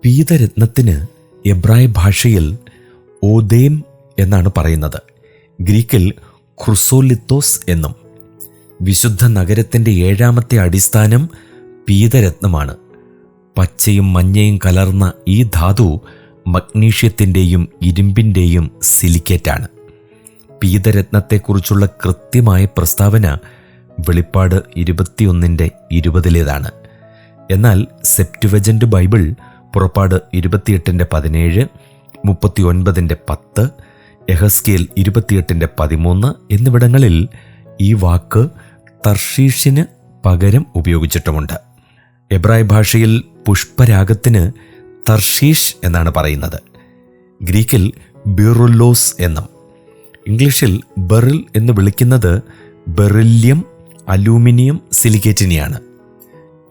പീതരത്നത്തിന് എബ്രായ ഭാഷയിൽ ഓദേം എന്നാണ് പറയുന്നത്. ഗ്രീക്കിൽ ക്രുസോലിത്തോസ് എന്നും. വിശുദ്ധ നഗരത്തിൻ്റെ 7ാമത്തെ അടിസ്ഥാനം പീതരത്നമാണ്. പച്ചയും മഞ്ഞയും കലർന്ന ഈ ധാതു മഗ്നീഷ്യത്തിൻ്റെയും ഇരുമ്പിൻ്റെയും സിലിക്കേറ്റാണ്. പീതരത്നത്തെക്കുറിച്ചുള്ള കൃത്യമായ പ്രസ്താവന വെളിപ്പാട് 21:20 എന്നാൽ സെപ്റ്റുവജന്റ് ബൈബിൾ പുറപ്പാട് 28:17, 39:10, യെഹെസ്കേൽ 28:13 എന്നിവിടങ്ങളിൽ ഈ വാക്ക് തർഷീഷിന് പകരം ഉപയോഗിച്ചിട്ടുമുണ്ട്. എബ്രായ ഭാഷയിൽ പുഷ്പരാഗത്തിന് തർഷീഷ് എന്നാണ് പറയുന്നത്. ഗ്രീക്കിൽ ബിറുല്ലോസ് എന്നും. ഇംഗ്ലീഷിൽ ബെറിൽ എന്ന് വിളിക്കുന്നത് ബെറില്യം അലൂമിനിയം സിലിക്കേറ്റിനെയാണ്.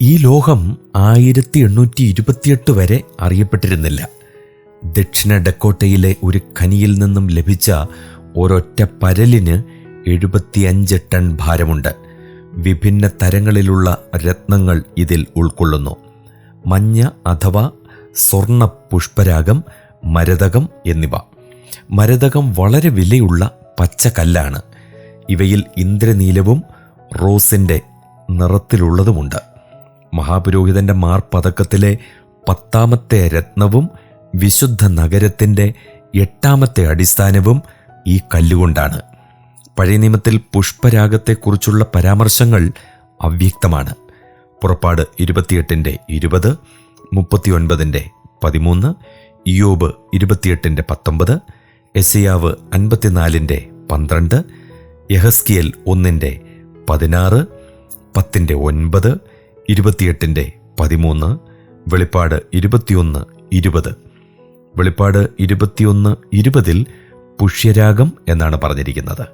ഈ ലോഹം 1828 വരെ അറിയപ്പെട്ടിരുന്നില്ല. ദക്ഷിണ ഡക്കോട്ടയിലെ ഒരു ഖനിയിൽ നിന്നും ലഭിച്ച ഒരൊറ്റ പരലിന് 75 ടൺ ഭാരമുണ്ട്. വിഭിന്ന തരങ്ങളിലുള്ള രത്നങ്ങൾ ഇതിൽ ഉൾക്കൊള്ളുന്നു. മഞ്ഞ അഥവാ സ്വർണ്ണ പുഷ്പരാഗം, മരതകം എന്നിവ. മരതകം വളരെ വിലയുള്ള പച്ചക്കല്ലാണ്. ഇവയിൽ ഇന്ദ്രനീലവും റോസിൻ്റെ നിറത്തിലുള്ളതുമുണ്ട്. മഹാപുരോഹിതൻ്റെ മാർപതക്കത്തിലെ 10ാമത്തെ രത്നവും വിശുദ്ധ നഗരത്തിൻ്റെ 8ാമത്തെ അടിസ്ഥാനവും ഈ കല്ലുകൊണ്ടാണ്. പഴയ നിയമത്തിൽ പുഷ്പരാഗത്തെക്കുറിച്ചുള്ള പരാമർശങ്ങൾ അവ്യക്തമാണ്. പുറപ്പാട് 28:20, 39:13, ഇയ്യോബ് 28:19, യെശയ്യാവ് 54:12, യെഹെസ്കേൽ 1:16, 10:9, 28:13, വെളിപ്പാട് 21:20. വെളിപ്പാട് 21:20 പുഷ്യരാഗം എന്നാണ് പറഞ്ഞിരിക്കുന്നത്.